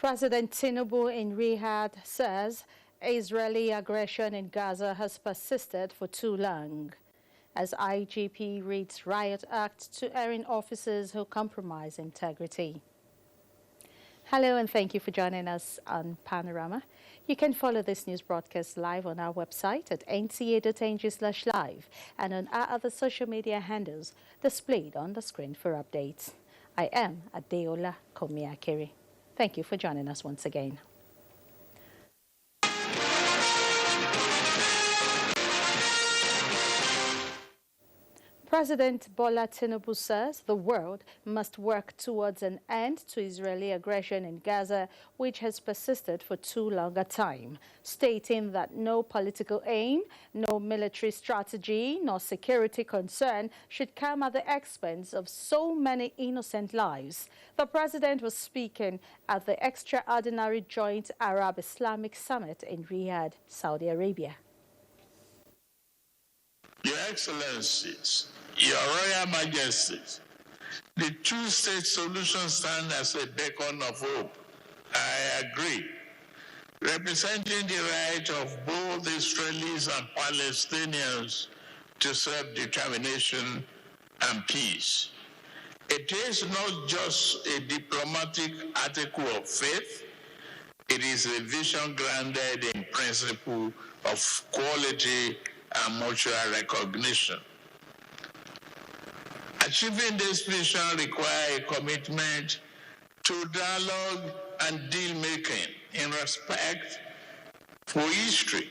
President Tinubu in Riyadh says Israeli aggression in Gaza has persisted for too long, as IGP reads riot act to erring officers who compromise integrity. Hello and thank you for joining us on Panorama. You can follow this news broadcast live on our website at nta.ng/live and on our other social media handles displayed on the screen for updates. I am Adeola Komiakiri. Thank you for joining us once again. President Bola Tinubu says the world must work towards an end to Israeli aggression in Gaza, which has persisted for too long a time, stating that no political aim, no military strategy, nor security concern should come at the expense of so many innocent lives. The president was speaking at the extraordinary Joint Arab-Islamic Summit in Riyadh, Saudi Arabia. Your Excellencies, Your Royal Majesties, the two-state solution stands as a beacon of hope. I agree, representing the right of both Israelis and Palestinians to self-determination and peace. It is not just a diplomatic article of faith, it is a vision grounded in principle of quality and mutual recognition. Achieving this vision requires a commitment to dialogue and deal-making in respect for history.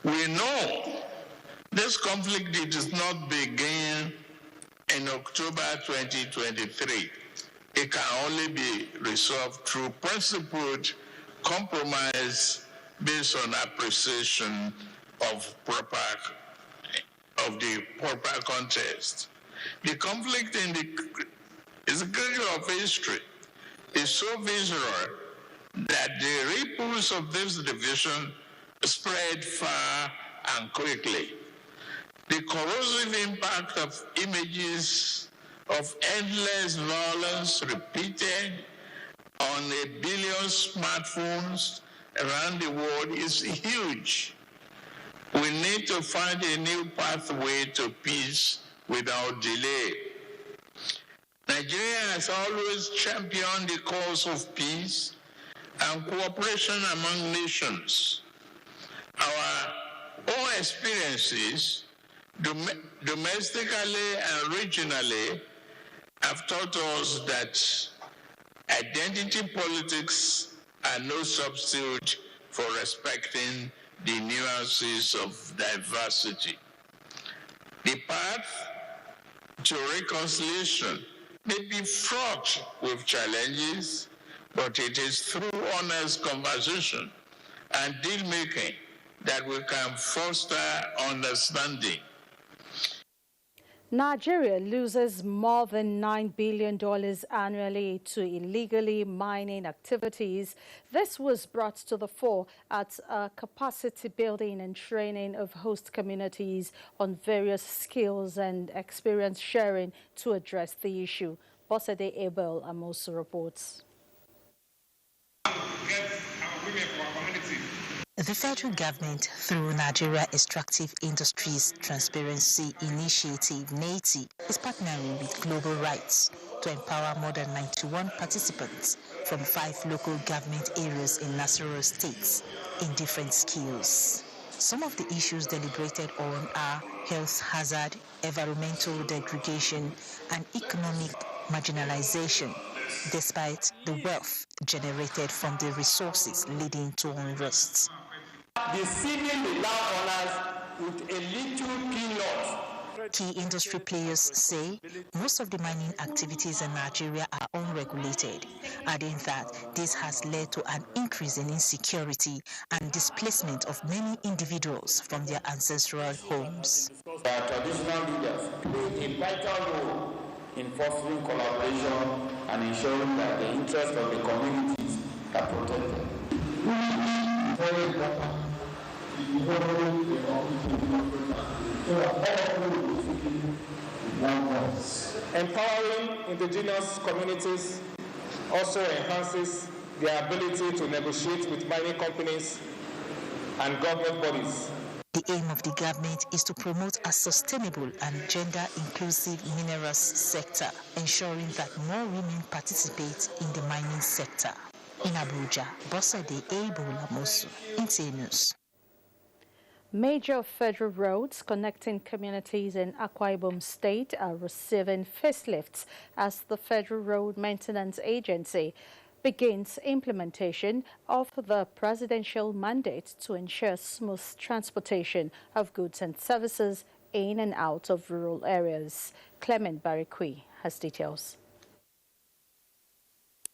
We know this conflict did not begin in October 2023. It can only be resolved through principled compromise based on appreciation of the proper context. The conflict in the execution of history is so visceral that the ripples of this division spread far and quickly. The corrosive impact of images of endless violence repeated on a billion smartphones around the world is huge. We need to find a new pathway to peace without delay. Nigeria has always championed the cause of peace and cooperation among nations. Our own experiences, domestically and regionally, have taught us that identity politics are no substitute for respecting the nuances of diversity. The path to reconciliation may be fraught with challenges, but it is through honest conversation and deal-making that we can foster understanding. Nigeria loses more than $9 billion annually to illegally mining activities. This was brought to the fore at a capacity building and training of host communities on various skills and experience sharing to address the issue. Bosede Abel Amosu reports. The federal government, through Nigeria Extractive Industries Transparency Initiative, NTA, is partnering with Global Rights to empower more than 91 participants from 5 local government areas in Nasarawa states in different skills. Some of the issues deliberated on are health hazard, environmental degradation, and economic marginalization, despite the wealth generated from the resources leading to unrest. The civil without honors with a little peanut. Key industry players say most of the mining activities in Nigeria are unregulated, adding that this has led to an increase in insecurity and displacement of many individuals from their ancestral homes. Our traditional leaders play a vital role in fostering collaboration and ensuring that the interests of the communities are protected. Empowering indigenous communities also enhances their ability to negotiate with mining companies and government bodies. The aim of the government is to promote a sustainable and gender-inclusive minerals sector, ensuring that more women participate in the mining sector. In Abuja, Bosede Ebola Mosu, NTA News. Major federal roads connecting communities in Akwa Ibom State are receiving facelifts as the Federal Road Maintenance Agency begins implementation of the presidential mandate to ensure smooth transportation of goods and services in and out of rural areas. Clement Barikwi has details.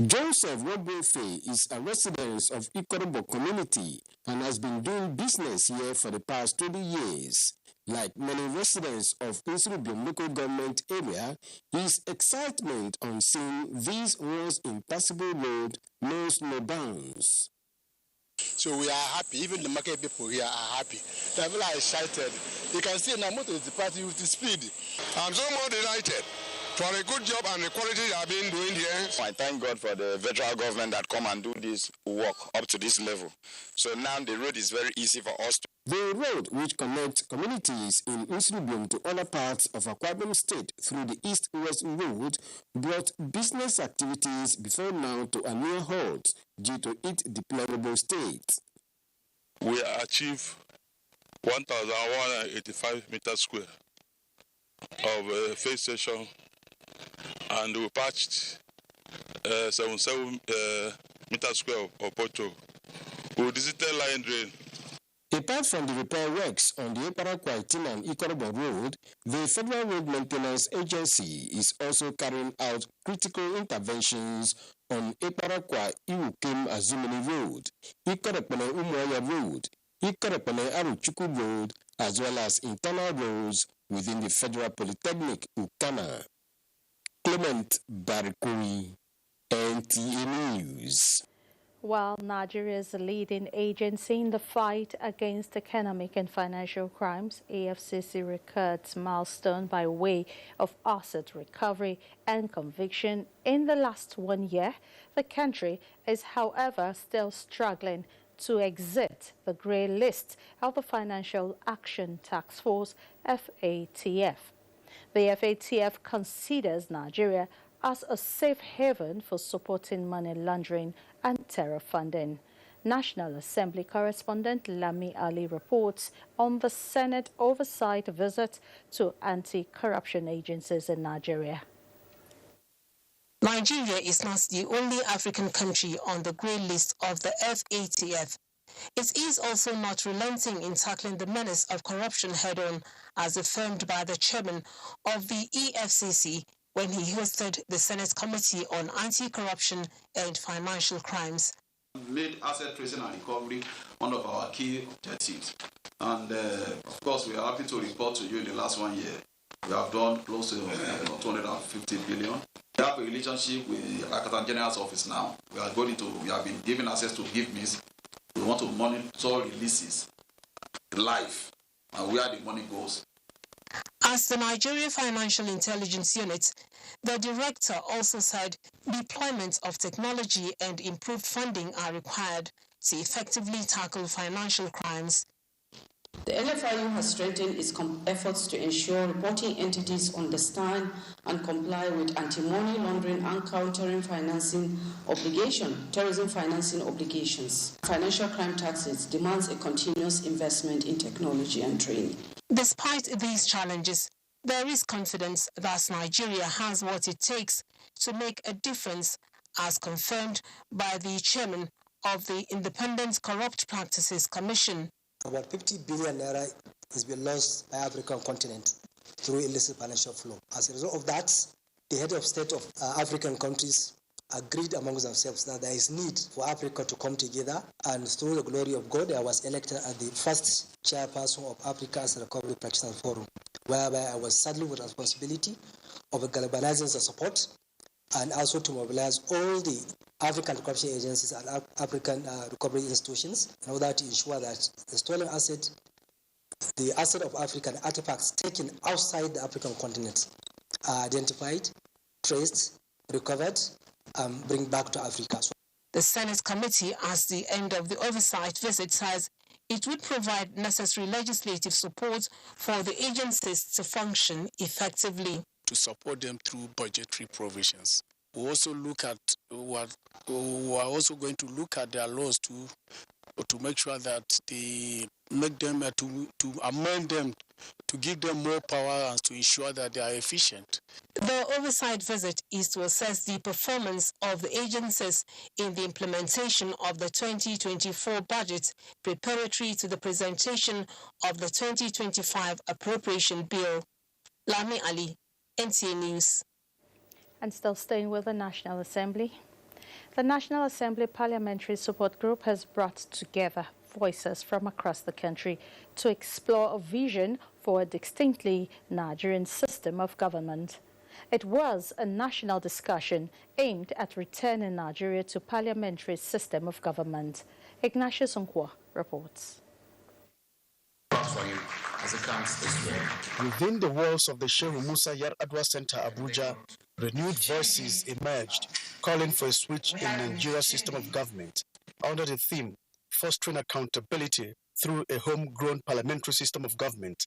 Joseph Wogwefe is a resident of Ikorobo community and has been doing business here for the past 20 years. Like many residents of Nsrubium local government area, his excitement on seeing this once impassable road knows no bounds. So we are happy. Even the market people here are happy. They are very excited. You can see now motor is departing with the speed. I'm so more delighted for a good job and the quality they have been doing here. I thank God for the federal government that come and do this work up to this level. So now the road is very easy for us. The road, which connects communities in Nsrubium to other parts of Akwa Ibom State through the east-west road, brought business activities before now to a near halt due to its deplorable state. We achieved 1,185 meters square of face station, and we patched 77 meters square of pocho. We visited line drain. Apart from the repair works on the Epara-Kwaitin and Ikorobo Road, the Federal Road Maintenance Agency is also carrying out critical interventions on Epara-Kwa-Iwukem Azumini Road, Ikoropene Umuoya Road, Ikoropene Aruchuku Road, as well as internal roads within the Federal Polytechnic, Ukana. Clement Barikuri, NTA News. While Nigeria's leading agency in the fight against economic and financial crimes, AFCC records milestone by way of asset recovery and conviction in the last 1 year, the country is, however, still struggling to exit the grey list of the Financial Action Task Force, FATF. The FATF considers Nigeria as a safe haven for supporting money laundering and terror funding. National Assembly correspondent Lami Ali reports on the Senate oversight visit to anti-corruption agencies in Nigeria. Nigeria is not the only African country on the grey list of the FATF. It is also not relenting in tackling the menace of corruption head-on, as affirmed by the chairman of the EFCC when he hosted the Senate Committee on Anti-Corruption and Financial Crimes. Made asset tracing and recovery one of our key objectives. And of course, we are happy to report to you in the last 1 year, we have done close to 250 billion. We have a relationship with the Accountant General's office now. We have been given access to GiveMe's. We want to monitor releases live and where the money goes. As the Nigeria Financial Intelligence Unit, the director also said deployment of technology and improved funding are required to effectively tackle financial crimes. The NFIU has strengthened its efforts to ensure reporting entities understand and comply with anti-money laundering and countering terrorism financing obligations. Financial crime taxes demands a continuous investment in technology and training. Despite these challenges, there is confidence that Nigeria has what it takes to make a difference, as confirmed by the chairman of the Independent Corrupt Practices Commission. About 50 billion naira has been lost by African continent through illicit financial flow. As a result of that, the head of state of African countries agreed amongst themselves that there is need for Africa to come together, and through the glory of God, I was elected as the first chairperson of Africa's Recovery Practitioner Forum, whereby I was saddled with the responsibility of galvanizing the support and also to mobilize all the African corruption agencies and African recovery institutions in order to ensure that the stolen the asset of African artifacts taken outside the African continent are identified, traced, recovered, bring back to Africa. The Senate committee, at the end of the oversight visit, says it would provide necessary legislative support for the agencies to function effectively. To support them through budgetary provisions. We also look at we are also going to look at their laws to make sure that they make them to amend them to give them more power and to ensure that they are efficient. The oversight visit is to assess the performance of the agencies in the implementation of the 2024 budget preparatory to the presentation of the 2025 appropriation bill. Lami Ali, NTA News. And still staying with the National Assembly. The National Assembly Parliamentary Support Group has brought together voices from across the country to explore a vision for a distinctly Nigerian system of government. It was a national discussion aimed at returning Nigeria to parliamentary system of government. Ignatius Nkwo reports. Within the walls of the Shehu Musa Yar'Adua Center, Abuja, renewed voices emerged, calling for a switch in Nigeria's system of government under the theme, fostering accountability through a homegrown parliamentary system of government.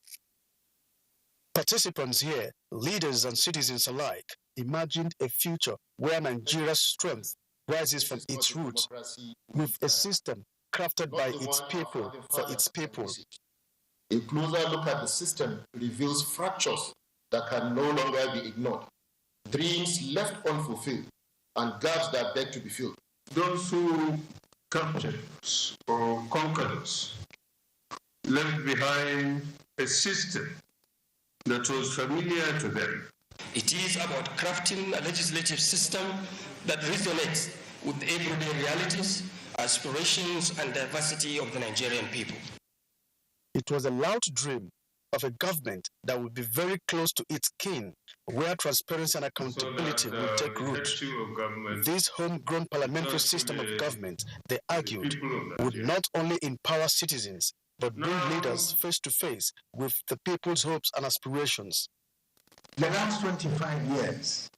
Participants here, leaders and citizens alike, imagined a future where Nigeria's strength rises from its roots, with a system crafted by its people for its people. A closer look at the system reveals fractures that can no longer be ignored, dreams left unfulfilled, and gaps that beg to be filled. Those who captured or conquered us left behind a system that was familiar to them. It is about crafting a legislative system that resonates with everyday realities, aspirations, and diversity of the Nigerian people. It was a loud dream of a government that would be very close to its kin, where transparency and accountability will take root. This homegrown parliamentary system of government, they argued, would not only empower citizens, but bring leaders face to face with the people's hopes and aspirations. The last 25 years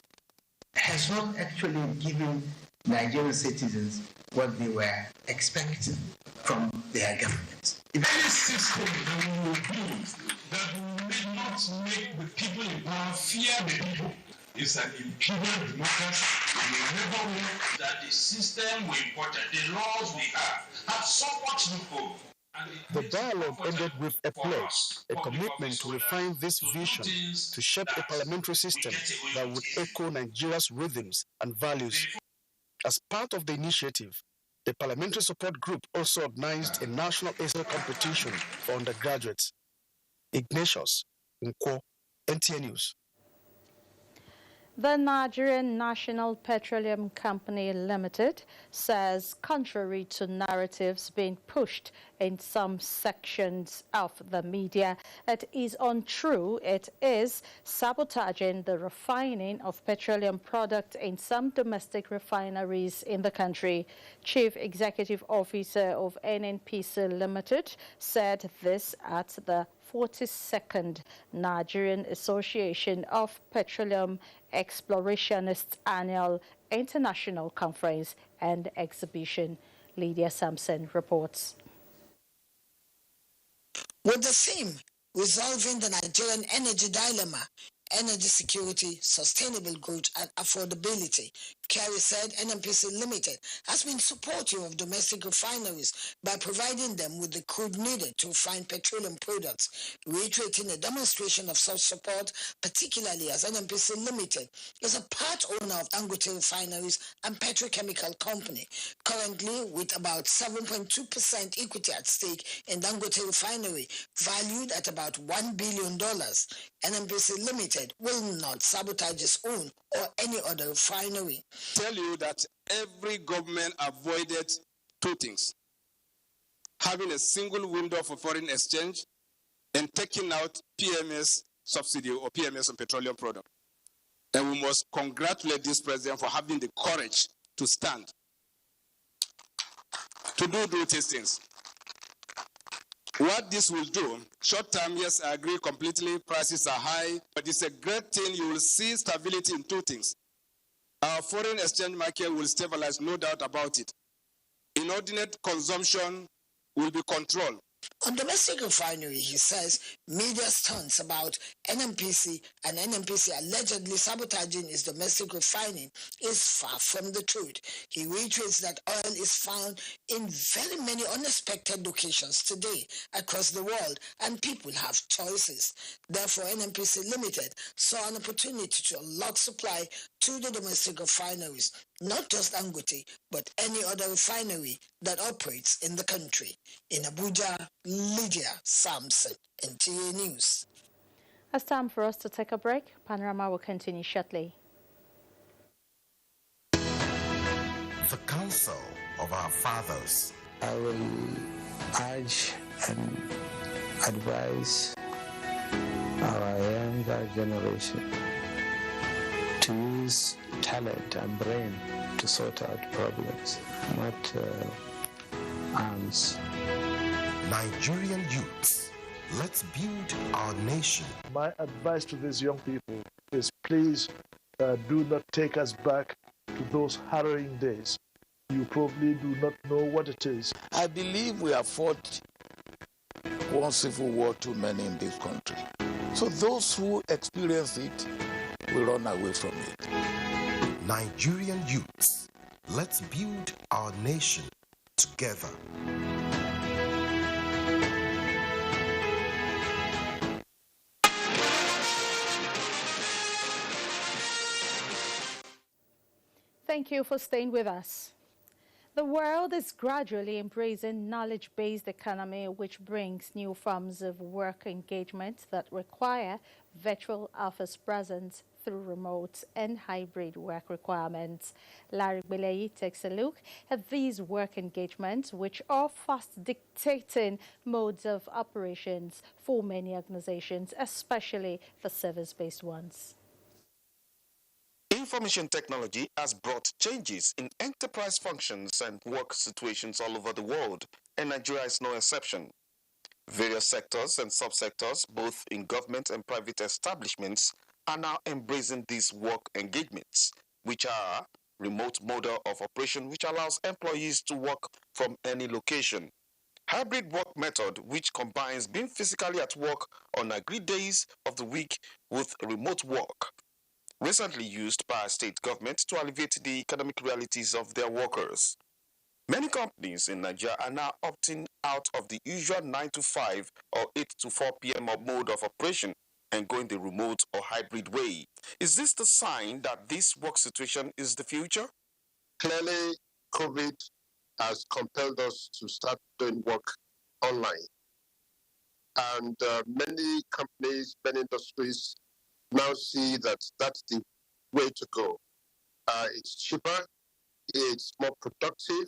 has not actually given Nigerian citizens what they were expecting from their governments. If any system that we will build that will not make the people in power fear the people is an imperial democracy. We never want that the system we imported, the laws we have so much loophole. The dialogue ended with a pledge, a commitment to refine this vision to shape a parliamentary system that would echo Nigeria's rhythms and values. As part of the initiative, the Parliamentary Support Group also organized a national essay competition for undergraduates. Ignatius Nkwo, NTA News. The Nigerian National Petroleum Company Limited says, contrary to narratives being pushed in some sections of the media, it is untrue. It is sabotaging the refining of petroleum products in some domestic refineries in the country. Chief Executive Officer of NNPC Limited said this at the 42nd Nigerian Association of Petroleum Explorationists Annual International Conference and Exhibition. Lydia Sampson reports. With the theme, Resolving the Nigerian Energy Dilemma, Energy Security, Sustainable Growth and Affordability, Kerry said NNPC Limited has been supportive of domestic refineries by providing them with the crude needed to refine petroleum products, reiterating a demonstration of such support, particularly as NNPC Limited is a part owner of Dangote Refineries and Petrochemical Company, currently with about 7.2% equity at stake in Dangote Refinery, valued at about $1 billion. NNPC Limited will not sabotage its own or any other refinery. Tell you that every government avoided two things: having a single window for foreign exchange and taking out PMS subsidy or PMS on petroleum products. And we must congratulate this president for having the courage to stand, to do these things. What this will do, short term, yes, I agree completely, prices are high, but it's a great thing. You will see stability in two things. Our foreign exchange market will stabilize, no doubt about it. Inordinate consumption will be controlled. On domestic refinery, he says media stunts about NNPC and NNPC allegedly sabotaging its domestic refining is far from the truth. He reiterates that oil is found in very many unexpected locations today across the world and people have choices. Therefore, NNPC Limited saw an opportunity to unlock supply to the domestic refineries, not just Dangote, but any other refinery that operates in the country. In Abuja, Lydia Sampson, NTA News. It's time for us to take a break. Panorama will continue shortly. The counsel of our fathers. I will urge and advise our younger generation to use talent and brain to sort out problems, not arms. Nigerian youths, let's build our nation. My advice to these young people is please do not take us back to those harrowing days. You probably do not know what it is. I believe we have fought one civil war too many in this country. So those who experience it will run away from it. Nigerian youths, let's build our nation together. Thank you for staying with us. The world is gradually embracing knowledge-based economy, which brings new forms of work engagement that require virtual office presence through remote and hybrid work requirements. Larry Bileyi takes a look at these work engagements, which are fast dictating modes of operations for many organizations, especially the service-based ones. Information technology has brought changes in enterprise functions and work situations all over the world, and Nigeria is no exception. Various sectors and subsectors, both in government and private establishments, are now embracing these work engagements, which are remote model of operation, which allows employees to work from any location. Hybrid work method, which combines being physically at work on agreed days of the week with remote work, recently used by state governments to alleviate the economic realities of their workers. Many companies in Nigeria are now opting out of the usual 9 to 5 or 8 to 4 p.m. mode of operation and going the remote or hybrid way. Is this the sign that this work situation is the future? Clearly, COVID has compelled us to start doing work online. And many companies, many industries now see that that's the way to go. It's cheaper, it's more productive,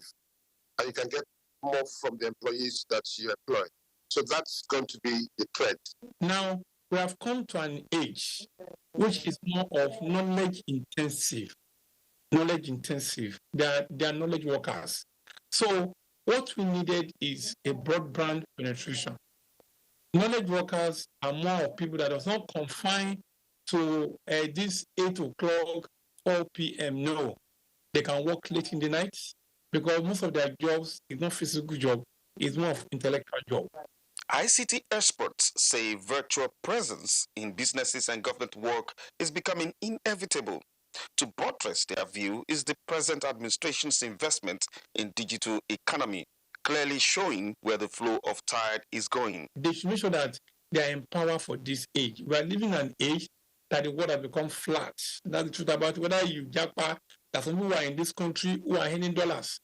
and you can get more from the employees that you employ. So that's going to be the trend. Now, we have come to an age which is more of knowledge intensive. They are knowledge workers. So what we needed is a broadband penetration. Knowledge workers are more of people that are not confined to this 8 o'clock, 4 p.m. No, they can work late in the night because most of their jobs is not physical job, it's more of intellectual job. ICT experts say virtual presence in businesses and government work is becoming inevitable. To buttress their view is the present administration's investment in digital economy, clearly showing where the flow of tide is going. They should make sure that they are empowered for this age. We are living in an age that the world has become flat. That's the truth about it. Whether you japa, there's some people who are in this country who are earning dollars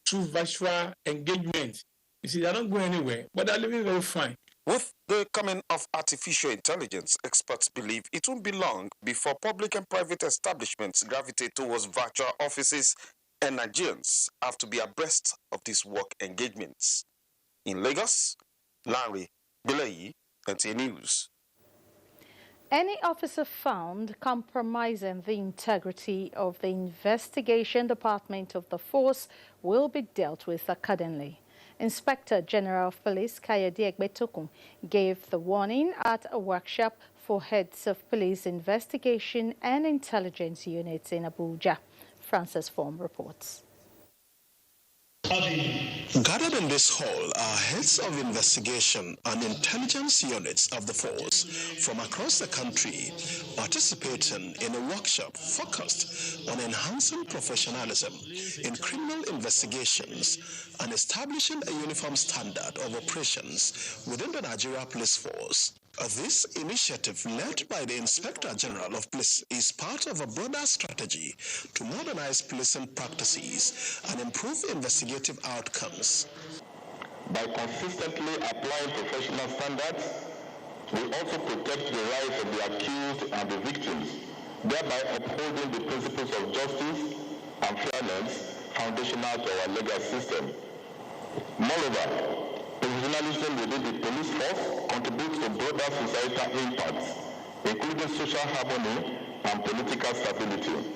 through virtual engagement. You see, they're not going anywhere, but they're living very fine. With the coming of artificial intelligence, experts believe it won't be long before public and private establishments gravitate towards virtual offices, and Nigerians have to be abreast of these work engagements. In Lagos, Larry Bileyi, NTA News. Any officer found compromising the integrity of the investigation department of the force will be dealt with accordingly. Inspector General of Police Kayode Egbetokun gave the warning at a workshop for heads of police investigation and intelligence units in Abuja. Francis Form reports. Gathered in this hall are heads of investigation and intelligence units of the force from across the country participating in a workshop focused on enhancing professionalism in criminal investigations and establishing a uniform standard of operations within the Nigeria Police Force. This initiative, led by the Inspector General of Police, is part of a broader strategy to modernize policing practices and improve investigative outcomes. By consistently applying professional standards, we also protect the rights of the accused and the victims, thereby upholding the principles of justice and fairness foundational to our legal system. Moreover, professionalism within the police force contributes to broader societal impacts, including social harmony and political stability.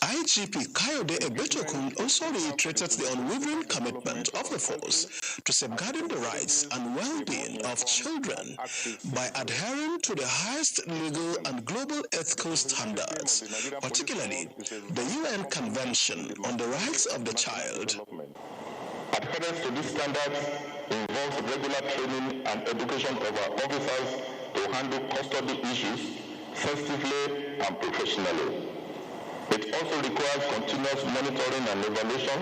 IGP Kayode Egbetokun also reiterated the unwavering commitment of the force to safeguarding the rights and well-being of children by adhering to the highest legal and global ethical standards, particularly the UN Convention on the Rights of the Child. Adherence to these standards involves regular training and education of our officers to handle custody issues sensitively and professionally. It also requires continuous monitoring and evaluation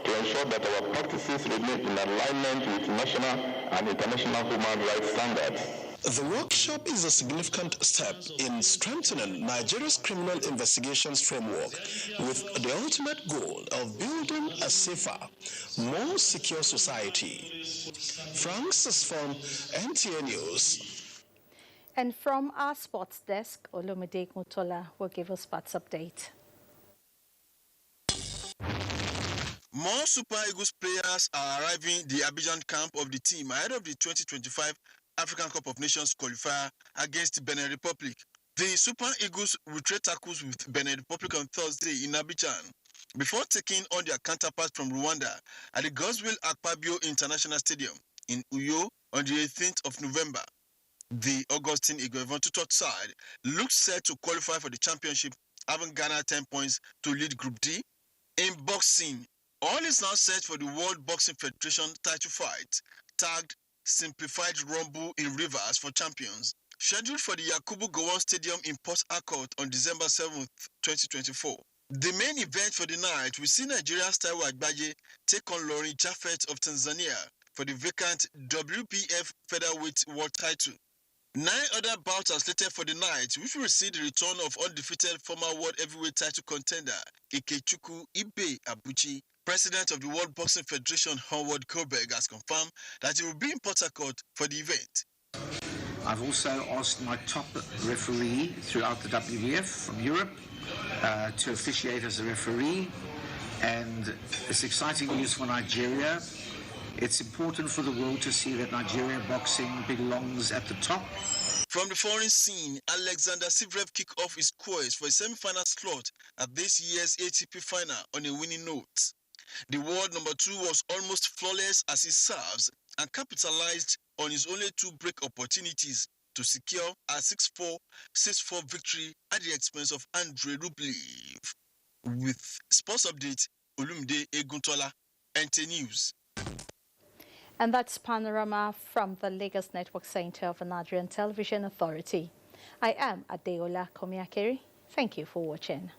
to ensure that our practices remain in alignment with national and international human rights standards. The workshop is a significant step in strengthening Nigeria's criminal investigations framework with the ultimate goal of building a safer, more secure society. Francis from NTA News. And from our sports desk, Olumide Mutola will give us sports update. More Super Eagles players are arriving in the Abuja camp of the team ahead of the 2025 African Cup of Nations qualifier against Benin Republic. The Super Eagles will trade tackles with Benin Republic on Thursday in Abidjan before taking on their counterparts from Rwanda at the Godswill Akpabio International Stadium in Uyo on the 18th of November. The Augustine Igwe side looks set to qualify for the championship, having garnered 10 points to lead Group D. In boxing, all is now set for the World Boxing Federation title fight, tagged Simplified Rumble in Rivers for Champions, scheduled for the Yakubu Gowon Stadium in Port Harcourt on December 7th, 2024. The main event for the night will see Nigeria's Taiwo Agbaje take on Lauren Jaffet of Tanzania for the vacant WBF featherweight world title. 9 other bouts are slated for the night, which will see the return of undefeated former world heavyweight title contender Ikechukwu Ibe Abuchi. President of the World Boxing Federation, Howard Koberg, has confirmed that he will be in Port Harcourt for the event. I've also asked my top referee throughout the WBF from Europe to officiate as a referee, and it's exciting news for Nigeria. It's important for the world to see that Nigerian boxing belongs at the top. From the foreign scene, Alexander Zverev kicked off his quest for a semi-final slot at this year's ATP final on a winning note. The world number 2 was almost flawless as he serves and capitalized on his only 2 break opportunities to secure a 6-4, 6-4 victory at the expense of Andrei Rublev. With sports update, Olumide Eguntola, NTA News. And that's Panorama from the Lagos Network Center of the Nigerian Television Authority. I am Adeola Komiakeri. Thank you for watching.